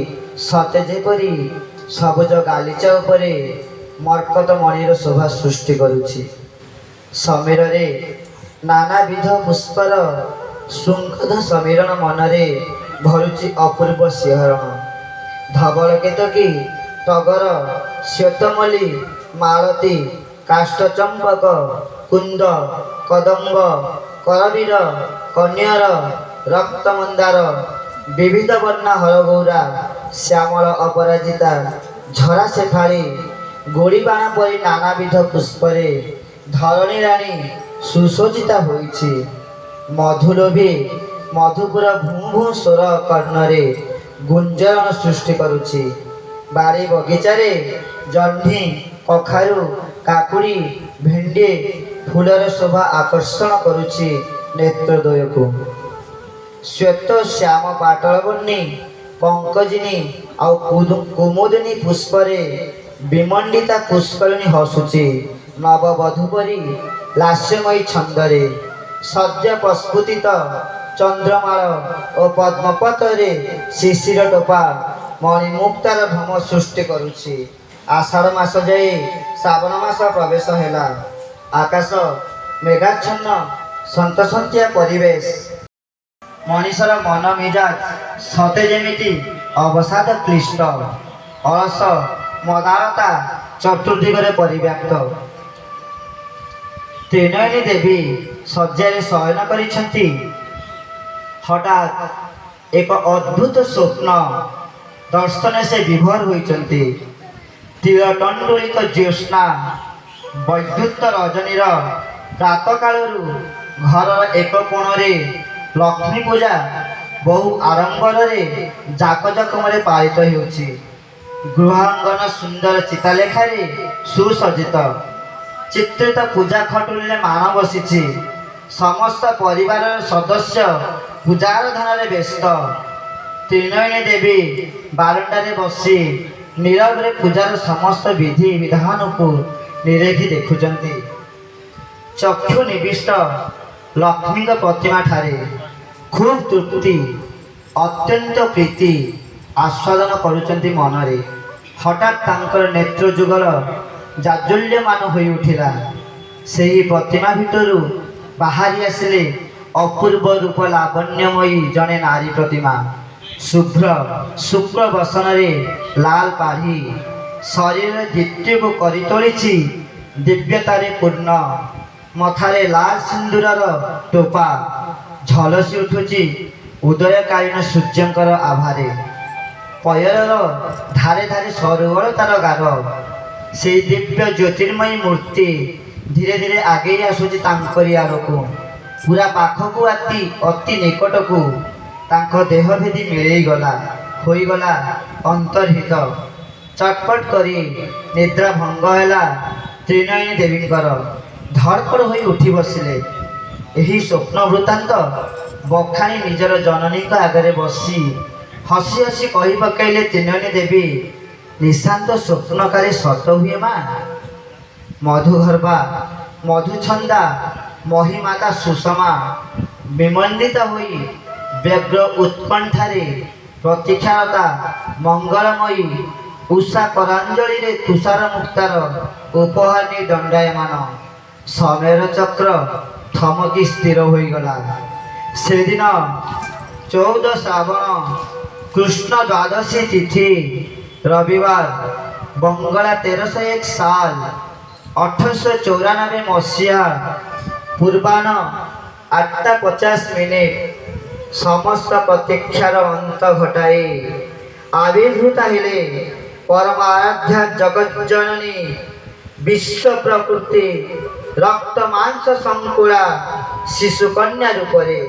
ସତେ ଯେପରି ସବୁଜ ଗାଲିଚା ଉପରେ ମର୍କତ ମଣିର ଶୋଭା ସୃଷ୍ଟି କରୁଛି। ସମୀରରେ ନାନାବିଧ ପୁଷ୍ପର ଶୃଙ୍ଖଦ ସମୀରଣ ମନରେ ଭରୁଛି ଅପୂର୍ବ ଶିହରଣ। ଧବଳ କେତକୀ, ଟଗର, ଶ୍ଵେତମଲ୍ଲୀ, ମାଳତୀ, କାଷ୍ଠଚମ୍ପକ, କୁନ୍ଦ, କଦମ୍ବ, କରବୀର, କନ୍ୟାର, ରକ୍ତମନ୍ଦାର, ବିବିଧ ବର୍ଣ୍ଣା ହରଗୌରା, ଶ୍ୟାମଳ ଅପରାଜିତା, ଝରା ଶେଫାଳି, ଗୋଡ଼ିବାଣ ପରି ନାନାବିଧ ପୁଷ୍ପରେ ଧରଣୀ ରାଣୀ ସୁସଜ୍ଜିତା ହୋଇଛି। ମଧୁଲୋଭୀ ମଧୁପୁର ଭୂ ଭୂ ସ୍ୱର କର୍ଣ୍ଣରେ ଗୁଞ୍ଜରଣ ସୃଷ୍ଟି କରୁଛି। ବାଡ଼ି ବଗିଚାରେ ଜହ୍ନି, କଖାରୁ, କାକୁଡ଼ି, ଭେଣ୍ଡି ଫୁଲର ଶୋଭା ଆକର୍ଷଣ କରୁଛି ନେତ୍ରଦ୍ୱୟକୁ। ଶ୍ଵେତ ଶ୍ୟାମ ପାଟଳବର୍ଣ୍ଣୀ, ପଙ୍କଜିନୀ ଆଉ କୁମୁଦିନୀ ପୁଷ୍ପରେ ବିମଣ୍ଡିତା ପୁଷ୍କରିଣୀ ହସୁଛି ନବବଧୂ ପରି ଲାସ୍ୟମୟୀ ଛନ୍ଦରେ। ସଦ୍ୟ ପ୍ରସ୍ଫୁଟିତ ଚନ୍ଦ୍ରମାଳ ଓ ପଦ୍ମପତ୍ରରେ ଶିଶିର ଟୋପା ମଣିମୁକ୍ତାର ଭ୍ରମ ସୃଷ୍ଟି କରୁଛି। ଆଷାଢ଼ ମାସ ଯାଇ ଶ୍ରାବଣ ମାସ ପ୍ରବେଶ ହେଲା। ଆକାଶ ମେଘାଚ୍ଛନ୍ନ, ସନ୍ତସନ୍ତିଆ ପରିବେଶ। ମଣିଷର ମନ ମିଜାଜ ସତେ ଯେମିତି ଅବସାଦ କ୍ଲିଷ୍ଟ। ଅଳସ ମଦାରତା ଚତୁର୍ଦିଗରେ ପରିବ୍ୟାପ୍ତ। ତ୍ରିନୟନୀ ଦେବୀ ଶଯ୍ୟାରେ ଶୟନ କରିଛନ୍ତି। ହଠାତ୍ ଏକ ଅଦ୍ଭୁତ ସ୍ୱପ୍ନ ଦର୍ଶନରେ ସେ ବିଭୋର ହୋଇଛନ୍ତି। ତୀରଟଣ୍ଡୁଳିତ ଜ୍ୟୋତ୍ସ୍ନା ବୈଦ୍ୟୁତ ରଜନୀର ପ୍ରାତଃକାଳରୁ ଘରର ଏକ କୋଣରେ ଲକ୍ଷ୍ମୀ ପୂଜା ବହୁ ଆଡ଼ମ୍ବରରେ ଜାକଜମକରେ ପାଳିତ ହେଉଛି। ଗୃହାଙ୍ଗନ ସୁନ୍ଦର ଚିତାଲେଖାରେ ସୁସଜ୍ଜିତ। ଚିତ୍ରିତ ପୂଜା ଖଟୁଲିରେ ମାଣ ବସିଛି। ସମସ୍ତ ପରିବାରର ସଦସ୍ୟ ପୂଜାରାଧନାରେ ବ୍ୟସ୍ତ। ତ୍ରିନୟନୀ ଦେବୀ ବାରଣ୍ଡାରେ ବସି ନୀରବରେ ପୂଜାର ସମସ୍ତ ବିଧି ବିଧାନକୁ ନିରେଖି ଦେଖୁଛନ୍ତି। ଚକ୍ଷୁ ନିବିଷ୍ଟ ଲକ୍ଷ୍ମୀଙ୍କ ପ୍ରତିମା ଠାରେ ଖୁବ୍ ତୃପ୍ତି, ଅତ୍ୟନ୍ତ ପ୍ରୀତି ଆସ୍ୱାଦନ କରୁଛନ୍ତି ମନରେ। ହଠାତ୍ ତାଙ୍କର ନେତ୍ର ଯୁଗଳ ଜାଜ୍ୱଲ୍ୟମାନ ହୋଇ ଉଠିଲା। ସେହି ପ୍ରତିମା ଭିତରୁ ବାହାରି ଆସିଲେ ଅପୂର୍ବ ରୂପ ଲାବଣ୍ୟମୟୀ ଜଣେ ନାରୀ ପ୍ରତିମା। ଶୁଭ୍ର ଶୁକ୍ଳ ବସନରେ ଲାଲ ପାଢ଼ୀ, ଶରୀର ଦ୍ୱିତୀୟକୁ କରି ତୋଳିଛି ଦିବ୍ୟତାରେ ପୂର୍ଣ୍ଣ। ମଥାରେ ଲାଲ ସିନ୍ଦୁରର ଟୋପା ଝଲସି ଉଠୁଛି ଉଦୟକାଳୀନ ସୂର୍ଯ୍ୟଙ୍କର ଆଭାରେ। ପୟରର ଧାରେ ଧାରେ ସରୁବଳତାର ଗାର। ସେହି ଦିବ୍ୟ ଜ୍ୟୋତିର୍ମୟୀ ମୂର୍ତ୍ତି ଧୀରେ ଧୀରେ ଆଗେଇ ଆସୁଛି ତାଙ୍କରି ଆଡ଼କୁ, ପୁରା ପାଖକୁ ଅତି ନିକଟକୁ। ତାଙ୍କ ଦେହ ଭେଦି ମିଳେଇଗଲା, ହୋଇଗଲା ଅନ୍ତର୍ହିତ। ଚଟପଟ କରି ନିଦ୍ରା ଭଙ୍ଗ ହେଲା ତ୍ରିନୟନୀ ଦେବୀଙ୍କର। ଧଡ଼ପଡ଼ ହୋଇ ଉଠି ବସିଲେ। ଏହି ସ୍ୱପ୍ନ ବୃତ୍ତାନ୍ତ ବଖାଣି ନିଜର ଜନନୀଙ୍କ ଆଗରେ ବସି ହସି ହସି କହି ପକାଇଲେ ତ୍ରିନୟନୀ ଦେବୀ, ନିଶାନ୍ତ ସ୍ୱପ୍ନକାରୀ ସତ ହୁଏ ମା। ମଧୁଗର୍ଭା, ମଧୁଛନ୍ଦା, ମହିମାତା ସୁଷମା ବିମଣ୍ଡିତା ହୋଇ ବ୍ୟଗ୍ର ଉତ୍କଣ୍ଠାରେ ପ୍ରତୀକ୍ଷାରତା ମଙ୍ଗଳମୟୀ ଉଷା କରାଞ୍ଜଳିରେ ତୁଷାର ମୁକ୍ତାର ଉପହାର ନେଇ ଦଣ୍ଡାୟମାନ। ସମୟର ଚକ୍ର ଥମକି ସ୍ଥିର ହୋଇଗଲା। ସେଦିନ 14 ଶ୍ରାବଣ କୃଷ୍ଣ ଦ୍ୱାଦଶୀ ତିଥି ରବିବାର, ବଙ୍ଗଳା 1301 ସାଲ 1894 ମସିହା ପୂର୍ବାହ୍ନ 8:50। ସମସ୍ତ ପ୍ରତୀକ୍ଷାର ଅନ୍ତ ଘଟାଇ ଆବିର୍ଭୂତା ହେଲେ ପରମାରାଧ୍ୟା ଜଗଜ୍ଜନନୀ ବିଶ୍ୱ ପ୍ରକୃତି রক্ত মাংস সংকুলা শিশু কন্যা রূপরে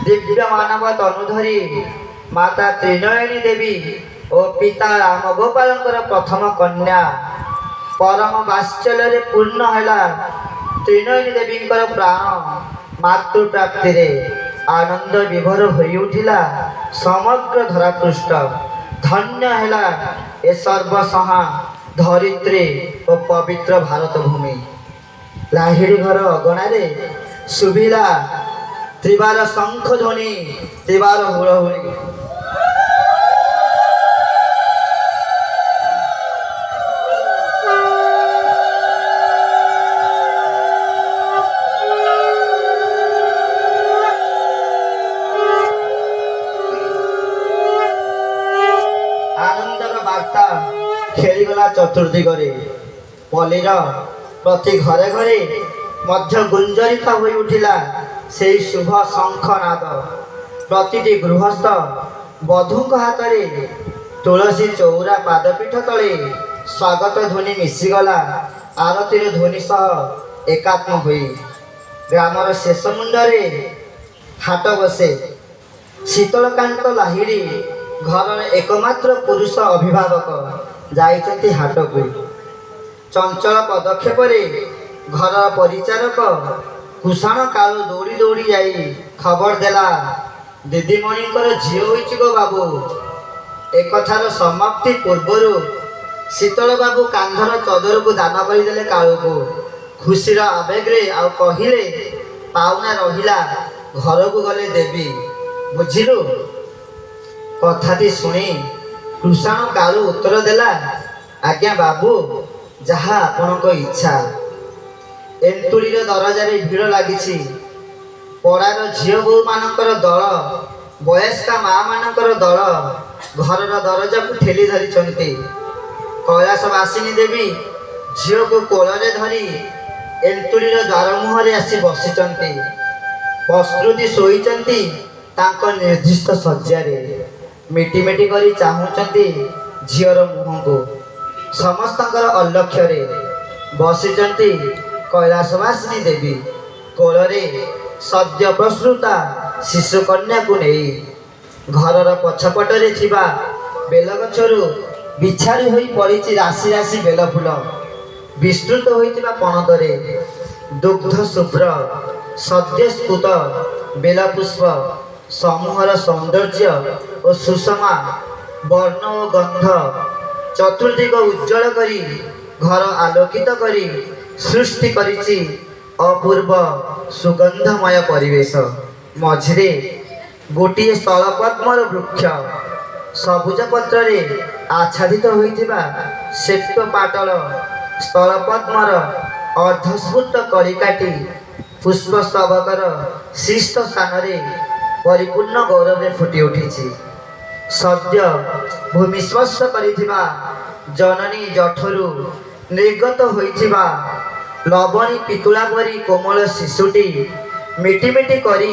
দিব্য মানব তনুধরি মাতা ত্রিনয়নী দেবী ও পিতা রাম গোপালଙ୍କର ପ୍ରଥମ କନ୍ୟା ପରମ ବାତ୍ସଲ୍ୟରେ ପୂର୍ଣ୍ଣ ହେଲା ତ୍ରିନୟନୀ ଦେବୀଙ୍କର ପ୍ରାଣ ମାତୃ ପ୍ରାପ୍ତିରେ ଆନନ୍ଦ ବିଭୋର ହୋଇ ଉଠିଲା ସମଗ୍ର ଧରାପୃଷ୍ଠ ଧନ୍ୟ ହେଲା ଏ ସର୍ବସହା ଧରିତ୍ରୀ ଓ ପବିତ୍ର ଭାରତ ଭୂମି। ଲାହିଡ଼ି ଘର ଅଗଣାରେ ଶୁଭିଲା ତ୍ରିବାର ଶଙ୍ଖ ଧ୍ୱନି ତ୍ରିବାର ହୁଳହୁଳି। ଆନନ୍ଦର ବାର୍ତ୍ତା ଖେଳିଗଲା ଚତୁର୍ଦିଗରେ ପଲ୍ଲୀର ପ୍ରତି ଘରେ ଘରେ ମଧ୍ୟ ଗୁଞ୍ଜରିତ ହୋଇ ଉଠିଲା ସେହି ଶୁଭ ଶଙ୍ଖନାଦ। ପ୍ରତିଟି ଗୃହସ୍ଥ ବଧୂଙ୍କ ହାତରେ ତୁଳସୀ ଚଉରା ପାଦପୀଠ ତଳେ ସ୍ୱାଗତ ଧ୍ୱନି ମିଶିଗଲା ଆରତୀର ଧ୍ୱନି ସହ ଏକାତ୍ମ ହୋଇ। ଗ୍ରାମର ଶେଷ ମୁଣ୍ଡରେ ହାଟ ବସେ। ଶୀତଳକାନ୍ତ ଲାହିଡ଼ି ଘରର ଏକମାତ୍ର ପୁରୁଷ ଅଭିଭାବକ ଯାଇଛନ୍ତି ହାଟକୁ। ଚଞ୍ଚଳ ପଦକ୍ଷେପରେ ଘରର ପରିଚାରକ କୁଷାଣ କାଳୁ ଦୌଡ଼ି ଦୌଡ଼ି ଯାଇ ଖବର ଦେଲା, ଦିଦିମଣିଙ୍କର ଝିଅ ହୋଇଛି ଗୋ ବାବୁ। ଏକଥାର ସମାପ୍ତି ପୂର୍ବରୁ ଶୀତଳ ବାବୁ କାନ୍ଧର ଚଦରକୁ ଦାନ କରିଦେଲେ କାଳୁକୁ। ଖୁସିର ଆବେଗରେ ଆଉ କହିଲେ, ପାଉନା ରହିଲା ଘରକୁ ଗଲେ ଦେବି, ବୁଝିଲୁ। କଥାଟି ଶୁଣି କୃଷାଣ କାଳୁ ଉତ୍ତର ଦେଲା, ଆଜ୍ଞା ବାବୁ, ଯାହା ଆପଣଙ୍କ ଇଚ୍ଛା। ଏନ୍ତୁଡ଼ିର ଦରଜାରେ ଭିଡ଼ ଲାଗିଛି। ପଡ଼ାର ଝିଅ ବୋହୂମାନଙ୍କର ଦଳ, ବୟସ୍କା ମାଆମାନଙ୍କର ଦଳ ଘରର ଦରଜାକୁ ଠେଲି ଧରିଛନ୍ତି। କୈଳାସବାସିନୀ ଦେବୀ ଝିଅକୁ କୋଳରେ ଧରି ଏନ୍ତୁଡ଼ିର ଦ୍ୱାର ମୁହଁରେ ଆସି ବସିଛନ୍ତି। ପ୍ରସ୍ତୁତି ଶୋଇଛନ୍ତି ତାଙ୍କ ନିର୍ଦ୍ଦିଷ୍ଟ ଶଯ୍ୟାରେ। ମିଟି ମିଟି କରି ଚାହୁଁଛନ୍ତି ଝିଅର ମୁହଁକୁ। ସମସ୍ତଙ୍କର ଅଲକ୍ଷ୍ୟରେ ବସିଛନ୍ତି କୈଳାସବାସିନୀ ଦେବୀ କୋଳରେ ସଦ୍ୟ ପ୍ରସୂତା ଶିଶୁ କନ୍ୟାକୁ ନେଇ। ଘରର ପଛପଟରେ ଥିବା ବେଲଗଛରୁ ବିଛାଡ଼ି ହୋଇ ପଡ଼ିଛି ରାଶି ରାଶି ବେଲଫୁଲ। ବିସ୍ତୃତ ହୋଇଥିବା ପଣତରେ ଦୁଗ୍ଧ ଶୁଭ୍ର ସଦ୍ୟ ସ୍ଫୁଟ ବେଲପୁଷ୍ପ ସମୂହର ସୌନ୍ଦର୍ଯ୍ୟ ଓ ସୁଷମା ବର୍ଣ୍ଣ ଓ ଗନ୍ଧ ଚତୁର୍ଦିଗ ଉଜ୍ଜଳ କରି ଘର ଆଲୋକିତ କରି ସୃଷ୍ଟି କରିଛି ଅପୂର୍ବ ସୁଗନ୍ଧମୟ ପରିବେଶ। ମଝିରେ ଗୋଟିଏ ସ୍ଥଳପଦ୍ମର ବୃକ୍ଷ, ସବୁଜ ପତ୍ରରେ ଆଚ୍ଛାଦିତ ହୋଇଥିବା ଶ୍ଵେତ ପାଟଳ ସ୍ଥଳପଦ୍ମର ଅର୍ଦ୍ଧସ୍ଫୁଟ କଳିକାଟି ପୁଷ୍ପସ୍ତବକର ଶୀର୍ଷ ସ୍ଥାନରେ ପରିପୂର୍ଣ୍ଣ ଗୌରବରେ ଫୁଟି ଉଠିଛି। ସଦ୍ୟ ଭୂମି ସ୍ପର୍ଶ କରିଥିବା ଜନନୀ ଜଠରୁ ନିର୍ଗତ ହୋଇଥିବା ଲବଣୀ ପିତୁଳା ପରି କୋମଳ ଶିଶୁଟି ମିଟି ମିଟି କରି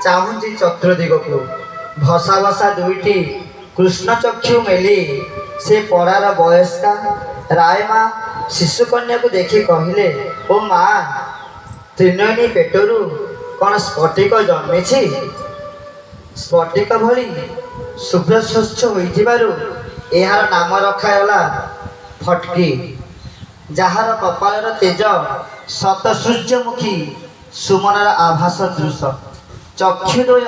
ଚାହୁଁଛି ଚତୁର୍ଦିଗକୁ। ଭସା ଭସା ଦୁଇଟି କୃଷ୍ଣଚକ୍ଷୁ ମେଲି ସେ ପଡ଼ାର ବୟସ୍କା ରାୟମା ଶିଶୁକନ୍ୟାକୁ ଦେଖି କହିଲେ, ଓ ମା, ତ୍ରିନୟନୀ ପେଟରୁ କ'ଣ ସ୍ଫଟିକ ଜନ୍ମିଛି? ସ୍ଫଟିକ ଭଳି ଶୁଭ୍ର ସ୍ୱଚ୍ଛ ହୋଇଥିବାରୁ ଏହାର ନାମ ରଖାଗଲା ଫଟ୍କି। ଯାହାର କପାଳର ତେଜ ଶତ ସୂର୍ଯ୍ୟମୁଖୀ ସୁମନର ଆଭା ସଦୃଶ। ଚକ୍ଷୁଦ୍ୱୟ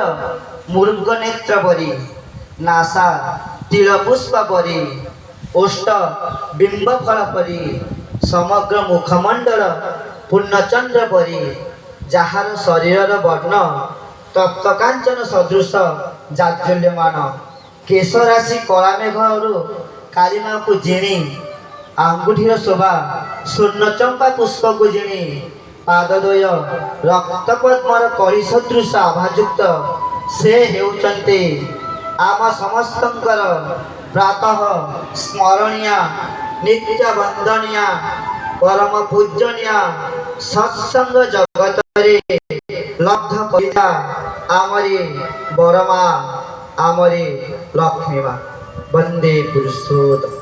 ମୃଗ ନେତ୍ର ପରି, ନାସା ତିଳପୁଷ୍ପ ପରି, ଓଷ୍ଠ ବିମ୍ବ ଫଳ ପରି, ସମଗ୍ର ମୁଖମଣ୍ଡଳ ପୂର୍ଣ୍ଣଚନ୍ଦ୍ର ପରି। ଯାହାର ଶରୀରର ବର୍ଣ୍ଣ ତପ୍ତ କାଞ୍ଚନ ସଦୃଶ ଜାଜ୍ୱଲ୍ୟମାନ। କେଶ ରାଶି କଳା ମେଘରୁ କାଳିମାକୁ ଜିଣି, ଆଙ୍ଗୁଠିର ଶୋଭା ସ୍ୱର୍ଣ୍ଣଚମ୍ପା ପୁଷ୍ପକୁ ଜିଣି, ପାଦଦ୍ୱୟ ରକ୍ତପଦ୍ମର କଳି ସଦୃଶ ଆଭାଯୁକ୍ତ। ସେ ହେଉଛନ୍ତି ଆମ ସମସ୍ତଙ୍କର ପ୍ରାତଃ ସ୍ମରଣୀୟ ନିତ୍ୟ ବନ୍ଦନୀୟ ପରମ ପୂଜନୀୟ ସତ୍ସଙ୍ଗ ଜଗତରେ ଲବ୍ଧ କରିତା ଆମରି ବରମା, ଆମରି ଲକ୍ଷ୍ମୀ ମା। ବନ୍ଦେ ପୁରୁଷୋତ୍ତମ।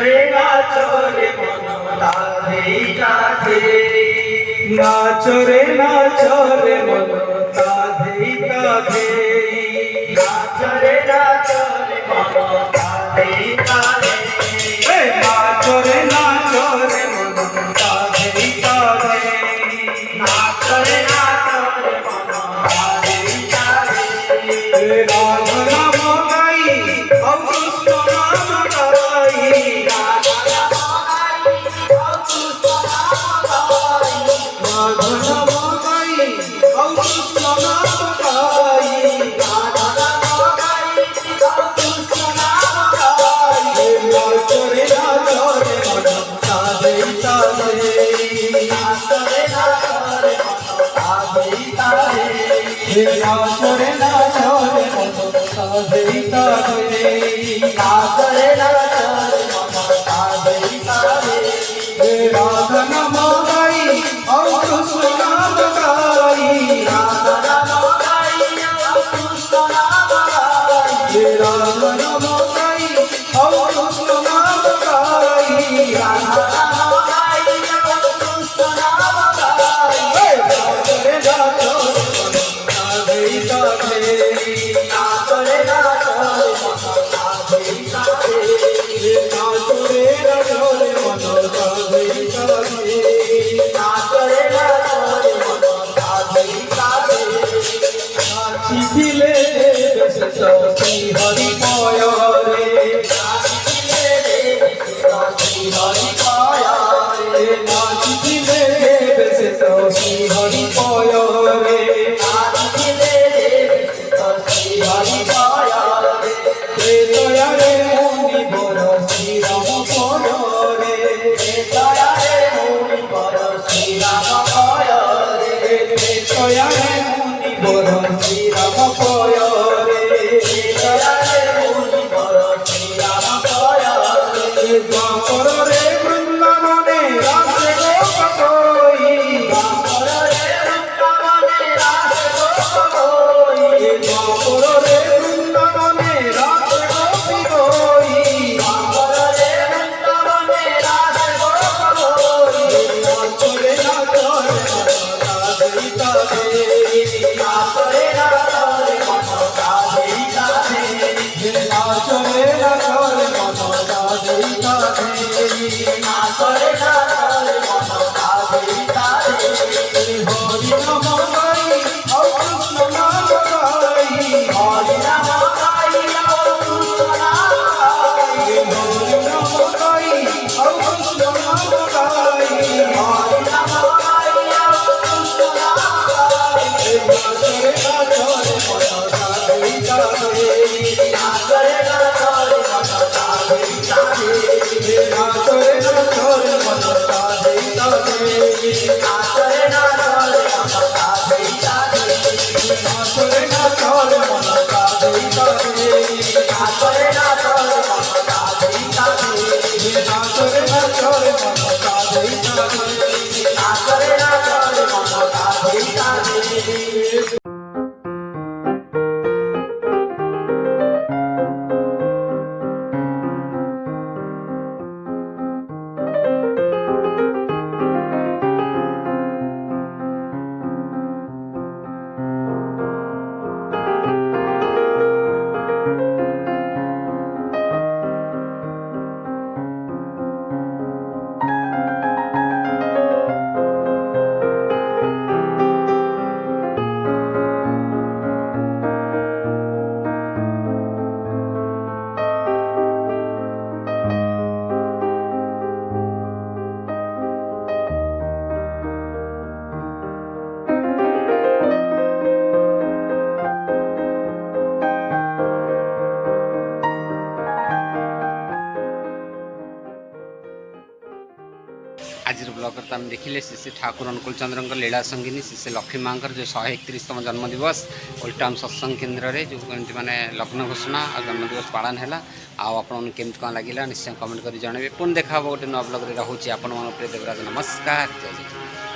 রে নাচ রে মন রাধে রাধে নাচ রে মন রাধে রাধে নাচ রে মন রাধে রাধে নাচ রে মন রাধে রাধে নাচ রে মন রাধে রাধে রাধা নাম গাই और कृष्ण नाम गाई राधा नाम गाई और कृष्ण नाम गाई राधा नाम गाई और कृष्ण नाम गाई राधा नाम गाई और कृष्ण नाम गाई नाच रे मन राधे राधे नाच रे नाच रे नाच रे मन राधे राधे नाच रे नाच रे मन राधे राधे राधा नाम गाई और कृष्ण नाम गाई राधा नाम गाई और कृष्ण नाम गाई राधा नाम गाई और कृष्ण नाम गाई राधा नाम गाई और कृष्ण नाम गाई नाच रे नाच रे राधे राधे नाच रे नाच रे मन राधे राधे नाच रे नाच रे मन राधे राधे नाचिले श्री हरि पाय रे नाचिले श्री हरि पाय रे नाचिले श्री हरि पाय रे नाचिले श्री हरि पाय रे दया रे मुनि बर श्री राम पाय रे दया रे मुनि बर श्री राम पाय रे दया रे मुनि बर श्री राम पाय रे दया रे मुनि बर श्री राम पाय रे द्वापर रे वृंदावने रासे गोपी द्वापर रे वृंदावने रासे गोपी द्वापर रे वृंदावने रासे गोपी द्वापर रे वृंदावने रासे गोपी नाच रे नाच रे राधे नाच रे नाच रे मन राधे राधे नाच रे नाच रे मन राधे राधे नाच रे नाच रे मन राधे राधे हरि नाम गाई और कृष्ण नाम गाई हरि नाम गाई और कृष्ण नाम गाई हरि नाम गाई और कृष्ण नाम गाई हरि नाम गाई और कृष्ण नाम गाई नाच रे नाच रे मन राधे राधे नाच रे नाच रे मन राधे राधे नाच रे नाच रे मन राधे राधे नाच रे नाच रे मन राधे राधे नाच रे नाच रे मन राधे राधे नाच रे नाच रे मन राधे राधे नाच रे नाच रे मन राधे राधे नाच रे नाच रे मन राधे राधे आज ब्लगर तो आम देखिले श्री ठाकुर अनुकूल चंद्र लीला संगिनी श्री लक्ष्मी माँ जो 131तम जन्मदिवस ओल्ड टाउन सत्संग केन्द्र में जो मैंने लग्न घोषणा और जन्मदिवस पालन है आपमि कौन लगे निश्चय कमेंट कर जनइबे पुणी देखा गोटे नुआ ब्लग रोचे आप प्रिय देवराज नमस्कार जय जय।